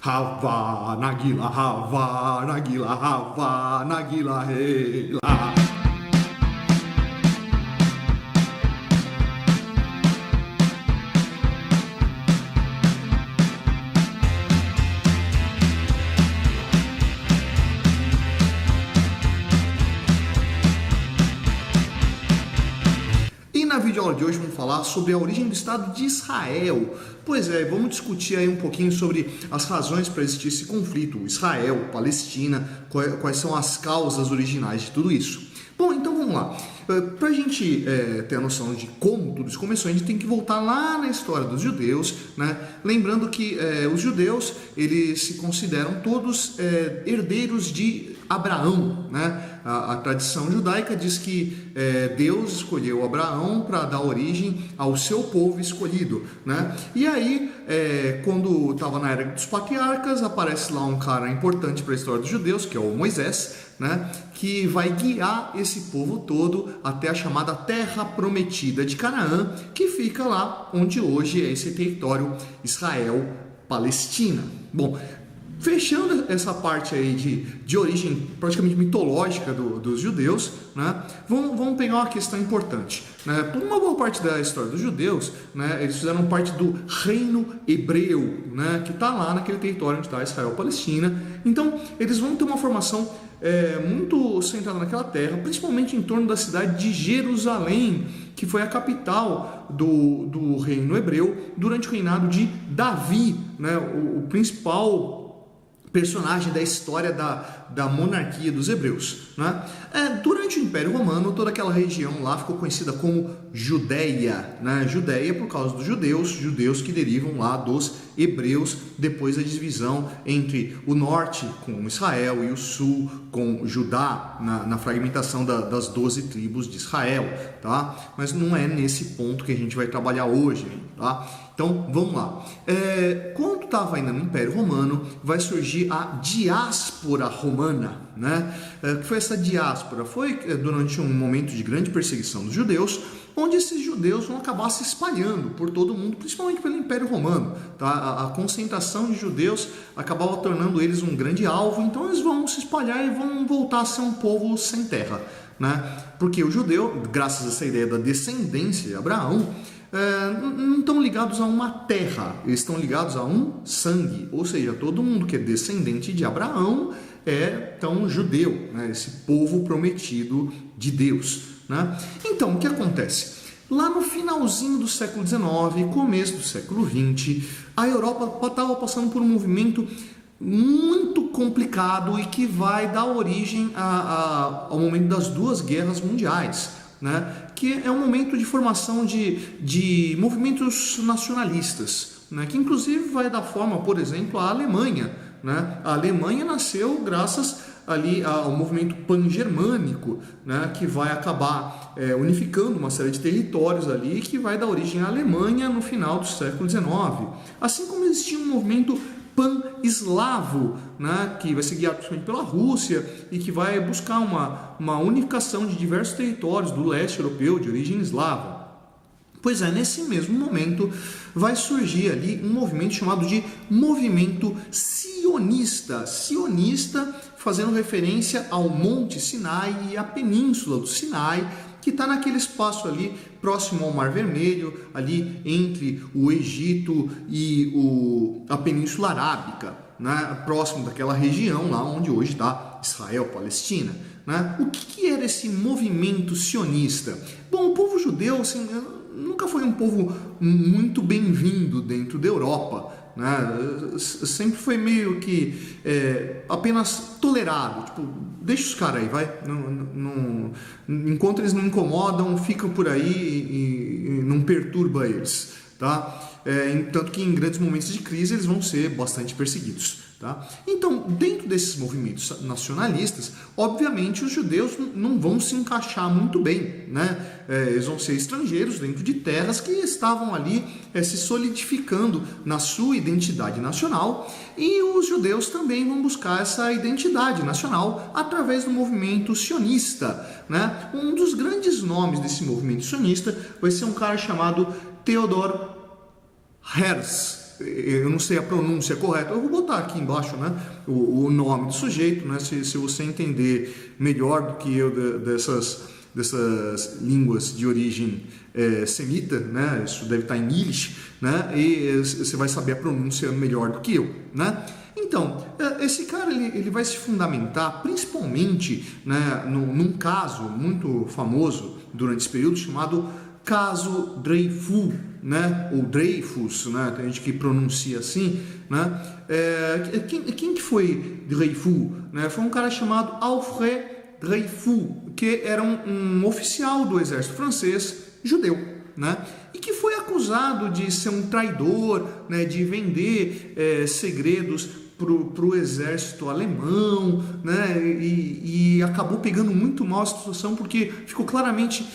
Hava Nagila, Hava Nagila, Hava Nagila, hey, la. Na videoaula de hoje vamos falar sobre a origem do Estado de Israel. Pois é, vamos discutir aí um pouquinho sobre as razões para existir esse conflito, Israel, Palestina, quais são as causas originais de tudo isso. Bom, então vamos lá. Para a gente ter a noção de como tudo isso começou, a gente tem que voltar lá na história dos judeus, né? Lembrando que os judeus, eles se consideram todos herdeiros de Abraão, né? A tradição judaica diz que Deus escolheu Abraão para dar origem ao seu povo escolhido, né? E aí, quando estava na era dos patriarcas, aparece lá um cara importante para a história dos judeus, que é o Moisés, né? Que vai guiar esse povo todo até a chamada Terra Prometida de Canaã, que fica lá onde hoje é esse território Israel-Palestina. Bom, fechando essa parte aí de origem praticamente mitológica dos judeus, né, vamos pegar uma questão importante. Né? Por uma boa parte da história dos judeus, né, eles fizeram parte do reino hebreu, né, que está lá naquele território onde está Israel-Palestina. Então, eles vão ter uma formação muito centrada naquela terra, principalmente em torno da cidade de Jerusalém, que foi a capital do reino hebreu durante o reinado de Davi, né, o principal personagem da história da monarquia dos hebreus, né? Durante o Império Romano, toda aquela região lá ficou conhecida como Judéia, né? Judéia por causa dos judeus que derivam lá dos hebreus, depois da divisão entre o norte com Israel e o sul com Judá, na fragmentação das 12 tribos de Israel, tá? Mas não é nesse ponto que a gente vai trabalhar hoje, tá? Então, vamos lá. Quando estava ainda no Império Romano, vai surgir a diáspora romana, né? Que foi essa diáspora? Foi durante um momento de grande perseguição dos judeus, onde esses judeus vão acabar se espalhando por todo o mundo, principalmente pelo Império Romano. Tá? A concentração de judeus acabava tornando eles um grande alvo, então eles vão se espalhar e vão voltar a ser um povo sem terra, né? Porque o judeu, graças a essa ideia da descendência de Abraão, não estão ligados a uma terra, eles estão ligados a um sangue, ou seja, todo mundo que é descendente de Abraão é tão judeu, né? Esse povo prometido de Deus, né? Então, o que acontece? Lá no finalzinho do século XIX, começo do século XX, a Europa estava passando por um movimento muito complicado e que vai dar origem ao momento das duas guerras mundiais, né? Que é um momento de formação de movimentos nacionalistas, né? Que inclusive vai dar forma, por exemplo, à Alemanha, né? A Alemanha nasceu graças ali ao movimento pan-germânico, né? Que vai acabar unificando uma série de territórios ali, que vai dar origem à Alemanha no final do século XIX. Assim como existia um movimento pan-eslavo, né, que vai ser guiado principalmente pela Rússia e que vai buscar uma unificação de diversos territórios do leste europeu de origem eslava. Pois é, nesse mesmo momento vai surgir ali um movimento chamado de movimento sionista. Sionista fazendo referência ao Monte Sinai e à Península do Sinai, que está naquele espaço ali próximo ao Mar Vermelho, ali entre o Egito e a Península Arábica, né? Próximo daquela região lá onde hoje está Israel, Palestina, né? O que era esse movimento sionista? Bom, o povo judeu assim, nunca foi um povo muito bem-vindo dentro da Europa, né? Sempre foi meio que apenas tolerado, tipo, deixa os caras aí, vai, enquanto eles não incomodam, ficam por aí e não perturba eles, tá? Tanto que em grandes momentos de crise eles vão ser bastante perseguidos, tá? Então, dentro desses movimentos nacionalistas, obviamente os judeus não vão se encaixar muito bem, né? Eles vão ser estrangeiros dentro de terras que estavam ali se solidificando na sua identidade nacional, e os judeus também vão buscar essa identidade nacional através do movimento sionista, né? Um dos grandes nomes desse movimento sionista vai ser um cara chamado Theodor Herzl. eu não sei a pronúncia correta, eu vou botar aqui embaixo, né, o nome do sujeito, né, se você entender melhor do que eu dessas línguas de origem semita, né, isso deve estar em Yiddish, né, e você vai saber a pronúncia melhor do que eu, né. Então, esse cara ele vai se fundamentar principalmente, né, num caso muito famoso durante esse período chamado Caso Dreyfus, né, ou Dreyfus, né, tem gente que pronuncia assim, né. Quem que foi Dreyfus? Né? Foi um cara chamado Alfred Dreyfus, que era um oficial do exército francês judeu, né, e que foi acusado de ser um traidor, né, de vender segredos para o exército alemão, né, e acabou pegando muito mal a situação porque ficou claramente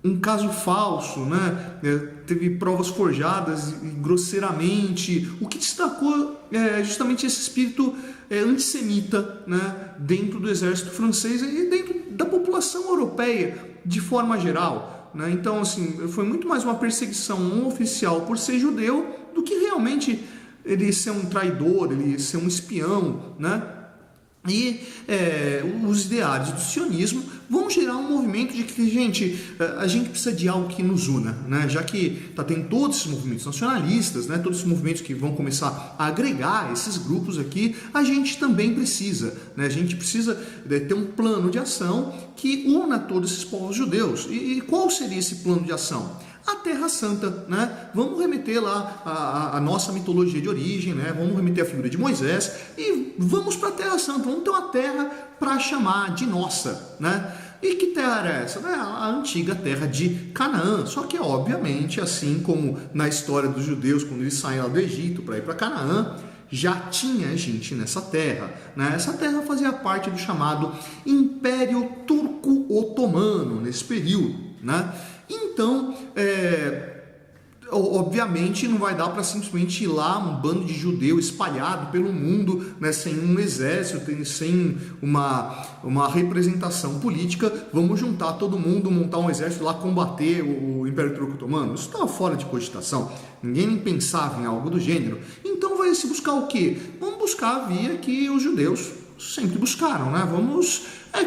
um caso falso, né? Teve provas forjadas grosseiramente, o que destacou justamente esse espírito antissemita, né, dentro do exército francês e dentro da população europeia de forma geral, né? Então, assim, foi muito mais uma perseguição a um oficial por ser judeu do que realmente ele ser um traidor, ele ser um espião, né? E os ideários do sionismo vão gerar um movimento de que, gente, a gente precisa de algo que nos una, né? Já que está tendo todos esses movimentos nacionalistas, né? Todos esses movimentos que vão começar a agregar esses grupos aqui, a gente também precisa, né? A gente precisa ter um plano de ação que una todos esses povos judeus. E qual seria esse plano de ação? A Terra Santa, né? Vamos remeter lá a nossa mitologia de origem, né? Vamos remeter a figura de Moisés e vamos para a Terra Santa, vamos ter uma terra para chamar de nossa, né? E que terra era essa? A antiga terra de Canaã. Só que, obviamente, assim como na história dos judeus, quando eles saem lá do Egito para ir para Canaã, já tinha gente nessa terra, né? Essa terra fazia parte do chamado Império Turco-Otomano nesse período, né? Então, obviamente não vai dar para simplesmente ir lá um bando de judeu espalhado pelo mundo, né, sem um exército, sem uma representação política. Vamos juntar todo mundo, montar um exército lá, combater o Império Turco-Otomano. Isso estava fora de cogitação. Ninguém nem pensava em algo do gênero. Então vai se buscar o quê? Vamos buscar a via que os judeus sempre buscaram, né? Vamos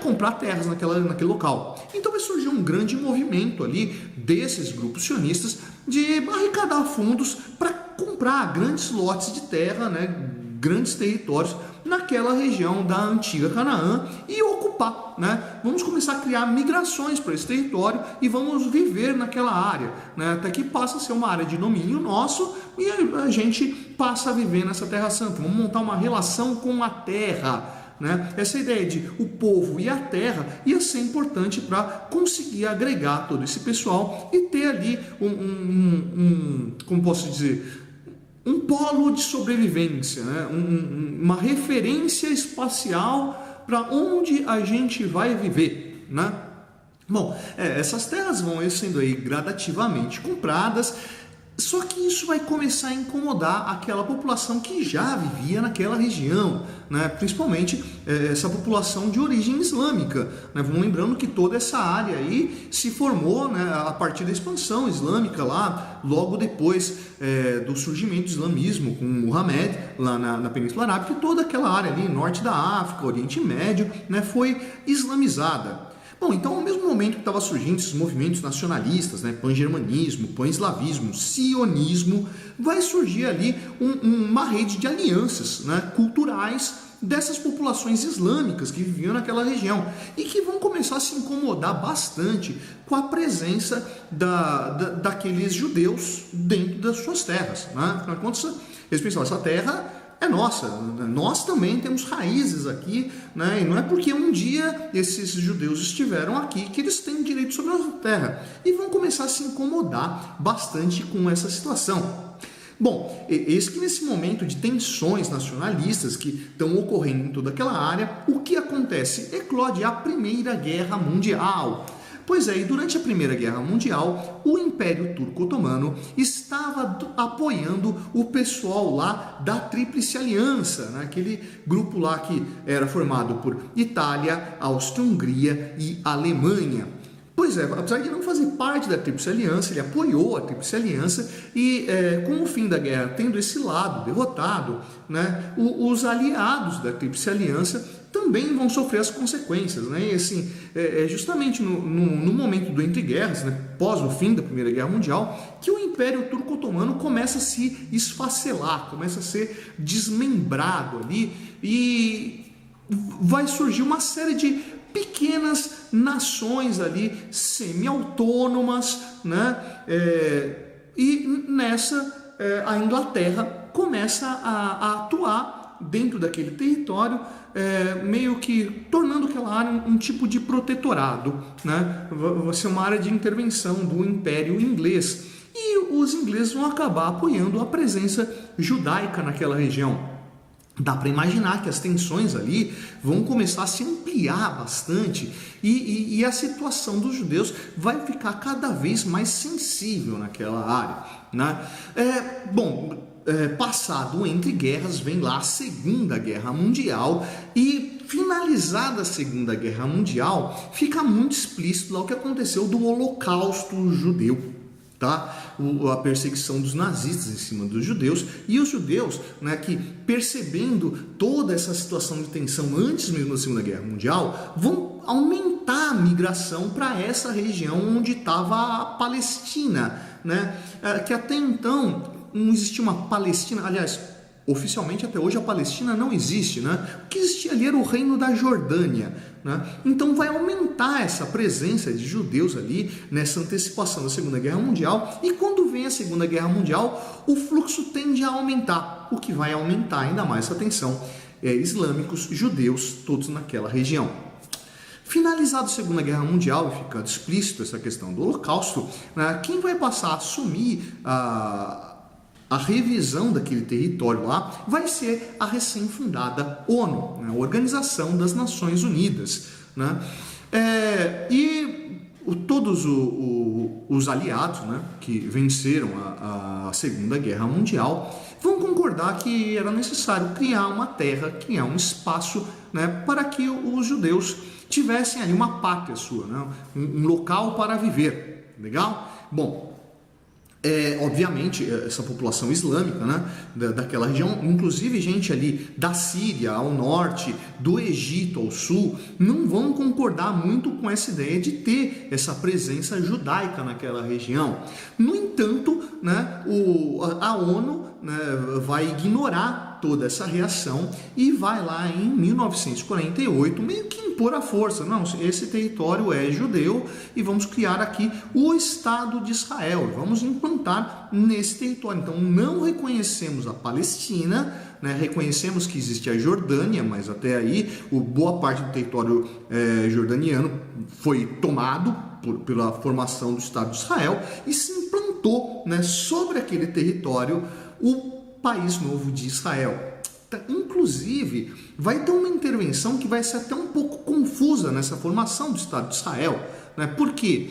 comprar terras naquele local. Então vai surgir um grande movimento ali desses grupos sionistas de arrecadar fundos para comprar grandes lotes de terra, né, grandes territórios naquela região da antiga Canaã e ocupar, né? Vamos começar a criar migrações para esse território e vamos viver naquela área, né? Até que passa a ser uma área de domínio nosso e a gente passa a viver nessa Terra Santa. Vamos montar uma relação com a terra, né? Essa ideia de o povo e a terra ia ser importante para conseguir agregar todo esse pessoal e ter ali como posso dizer, um polo de sobrevivência, né? Uma referência espacial para onde a gente vai viver, né? Bom, essas terras vão sendo aí gradativamente compradas. Só que isso vai começar a incomodar aquela população que já vivia naquela região, né? Principalmente essa população de origem islâmica, né? Vamos lembrando que toda essa área aí se formou, né, a partir da expansão islâmica lá, logo depois do surgimento do islamismo com Muhammad lá na Península Arábica, e toda aquela área ali, norte da África, Oriente Médio, né, foi islamizada. Bom, então ao mesmo momento que estava surgindo esses movimentos nacionalistas, né, pan-germanismo, pan-eslavismo, sionismo, vai surgir ali uma rede de alianças, né, culturais dessas populações islâmicas que viviam naquela região e que vão começar a se incomodar bastante com a presença daqueles judeus dentro das suas terras, né? Afinal de contas, eles pensam, essa terra é nossa, nós também temos raízes aqui, né? E não é porque um dia esses judeus estiveram aqui que eles têm direito sobre a nossa terra. E vão começar a se incomodar bastante com essa situação. Bom, eis que nesse momento de tensões nacionalistas que estão ocorrendo em toda aquela área, o que acontece? Eclode a Primeira Guerra Mundial. Pois é, e durante a Primeira Guerra Mundial, o Império Turco-Otomano estava apoiando o pessoal lá da Tríplice Aliança, né? Aquele grupo lá que era formado por Itália, Áustria-Hungria e Alemanha. Pois é, apesar de não fazer parte da Tríplice Aliança, ele apoiou a Tríplice Aliança e com o fim da guerra, tendo esse lado derrotado, né, os aliados da Tríplice Aliança também vão sofrer as consequências, né? E assim, justamente no momento do entre guerras, né, pós o fim da Primeira Guerra Mundial, que o Império Turco-Otomano começa a se esfacelar, começa a ser desmembrado ali e vai surgir uma série de pequenas nações ali semi-autônomas, né? E nessa a Inglaterra começa a atuar dentro daquele território, meio que tornando aquela área um tipo de protetorado, né? Vai ser uma área de intervenção do Império Inglês. E os ingleses vão acabar apoiando a presença judaica naquela região. Dá para imaginar que as tensões ali vão começar a se ampliar bastante e a situação dos judeus vai ficar cada vez mais sensível naquela área, né? Passado entre guerras, vem lá a Segunda Guerra Mundial e finalizada a Segunda Guerra Mundial, fica muito explícito lá o que aconteceu do Holocausto judeu. Tá? A perseguição dos nazistas em cima dos judeus, e os judeus, né, que percebendo toda essa situação de tensão antes mesmo da Segunda Guerra Mundial, vão aumentar a migração para essa região onde estava a Palestina, né? Que até então não existia uma Palestina, aliás, oficialmente até hoje a Palestina não existe, né? O que existia ali era o reino da Jordânia, né? Então vai aumentar essa presença de judeus ali nessa antecipação da Segunda Guerra Mundial, e quando vem a Segunda Guerra Mundial o fluxo tende a aumentar, o que vai aumentar ainda mais essa tensão, islâmicos, judeus, todos naquela região. Finalizada a Segunda Guerra Mundial e ficando explícito essa questão do Holocausto, né, quem vai passar a assumir a revisão daquele território lá vai ser a recém-fundada ONU, né, a Organização das Nações Unidas, né? Todos os aliados, né, que venceram a Segunda Guerra Mundial vão concordar que era necessário criar uma terra, criar um espaço, né, para que os judeus tivessem ali uma pátria sua, né, um local para viver. Legal? Bom, obviamente, essa população islâmica, né, daquela região, inclusive gente ali da Síria ao norte, do Egito ao sul, não vão concordar muito com essa ideia de ter essa presença judaica naquela região. No entanto, né, a ONU, né, vai ignorar toda essa reação e vai lá em 1948 meio que impor a força. Não, esse território é judeu e vamos criar aqui o Estado de Israel, vamos implantar nesse território. Então não reconhecemos a Palestina, né, reconhecemos que existe a Jordânia, mas até aí boa parte do território jordaniano foi tomado pela formação do Estado de Israel e se implantou, né, sobre aquele território o país novo de Israel. Inclusive, vai ter uma intervenção que vai ser até um pouco confusa nessa formação do Estado de Israel, né? Porque,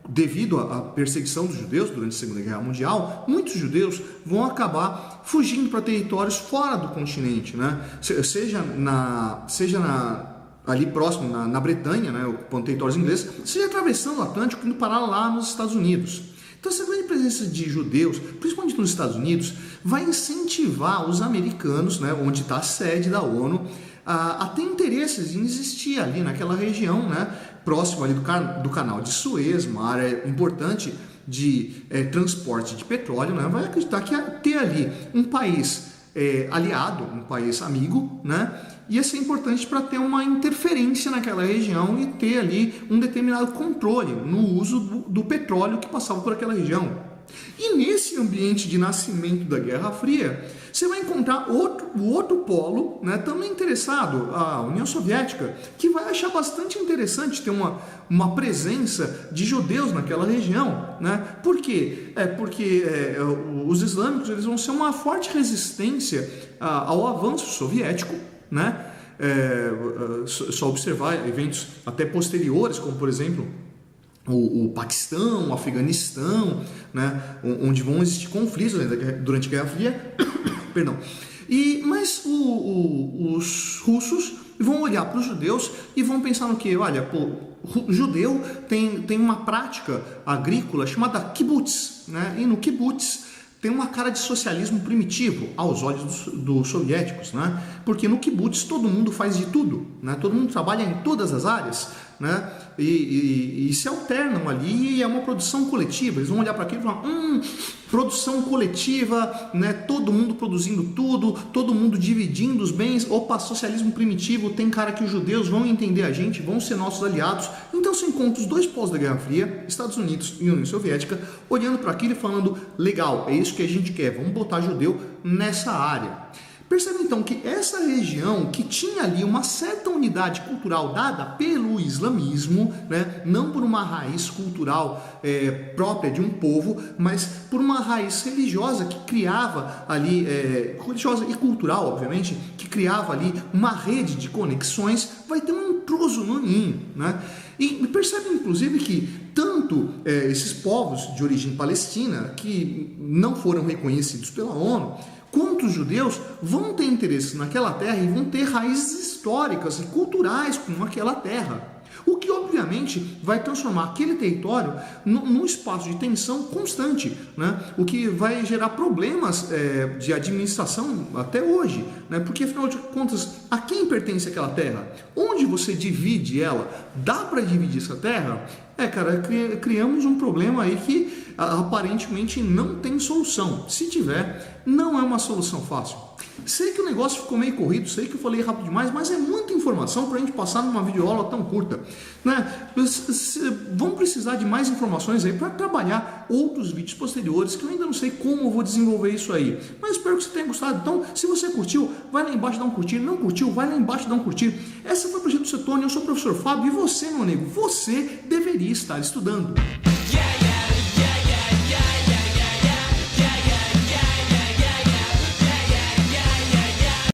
devido à perseguição dos judeus durante a Segunda Guerra Mundial, muitos judeus vão acabar fugindo para territórios fora do continente, né? Seja ali próximo, na Bretanha, né, ocupando territórios ingleses, seja atravessando o Atlântico e indo parar lá nos Estados Unidos. Então, essa grande presença de judeus, principalmente nos Estados Unidos, vai incentivar os americanos, né, onde está a sede da ONU, a ter interesses em existir ali naquela região, né, próximo ali do canal de Suez, uma área importante de transporte de petróleo, né, vai acreditar que ter ali um país aliado, um país amigo, né, ia ser importante para ter uma interferência naquela região e ter ali um determinado controle no uso do petróleo que passava por aquela região. E nesse ambiente de nascimento da Guerra Fria, você vai encontrar o outro polo, né, também interessado, a União Soviética, que vai achar bastante interessante ter uma presença de judeus naquela região, né? Por quê? Porque os islâmicos eles vão ser uma forte resistência ao avanço soviético, né? Só observar eventos até posteriores, como por exemplo o Paquistão, o Afeganistão, né, onde vão existir conflitos durante a Guerra Fria. Perdão. Mas os russos e vão olhar para os judeus e vão pensar no que? Olha, pô, o judeu tem uma prática agrícola chamada kibbutz, né? E no kibbutz tem uma cara de socialismo primitivo aos olhos dos soviéticos, né? Porque no kibbutz todo mundo faz de tudo, né? Todo mundo trabalha em todas as áreas, né? E se alternam ali, e é uma produção coletiva. Eles vão olhar para aquilo e falar, produção coletiva, né? Todo mundo produzindo tudo, todo mundo dividindo os bens. Opa, socialismo primitivo, tem cara que os judeus vão entender a gente, vão ser nossos aliados. Então se encontra os dois polos da Guerra Fria, Estados Unidos e União Soviética, olhando para aquilo e falando, legal, é isso que a gente quer, vamos botar judeu nessa área. Percebe então que essa região que tinha ali uma certa unidade cultural dada pelo islamismo, né, não por uma raiz cultural própria de um povo, mas por uma raiz religiosa que criava ali, religiosa e cultural, obviamente, que criava ali uma rede de conexões, vai ter um intruso no ninho, né? E percebe inclusive que tanto esses povos de origem palestina, que não foram reconhecidos pela ONU, quanto os judeus vão ter interesse naquela terra e vão ter raízes históricas e culturais com aquela terra. O que obviamente vai transformar aquele território num espaço de tensão constante, né? O que vai gerar problemas de administração até hoje, né? Porque afinal de contas, a quem pertence aquela terra? Onde você divide ela? Dá para dividir essa terra? Cara, criamos um problema aí que aparentemente não tem solução. Se tiver, não é uma solução fácil. Sei que o negócio ficou meio corrido, sei que eu falei rápido demais, mas é muita informação para a gente passar numa videoaula tão curta, né? Vamos precisar de mais informações aí para trabalhar outros vídeos posteriores, que eu ainda não sei como eu vou desenvolver isso aí, mas espero que você tenha gostado. Então, se você curtiu, vai lá embaixo e dá um curtir. Não curtiu, vai lá embaixo e dá um curtir. Essa foi a Projeto Cetone, eu sou o professor Fábio, e você, meu amigo, você deveria estar estudando.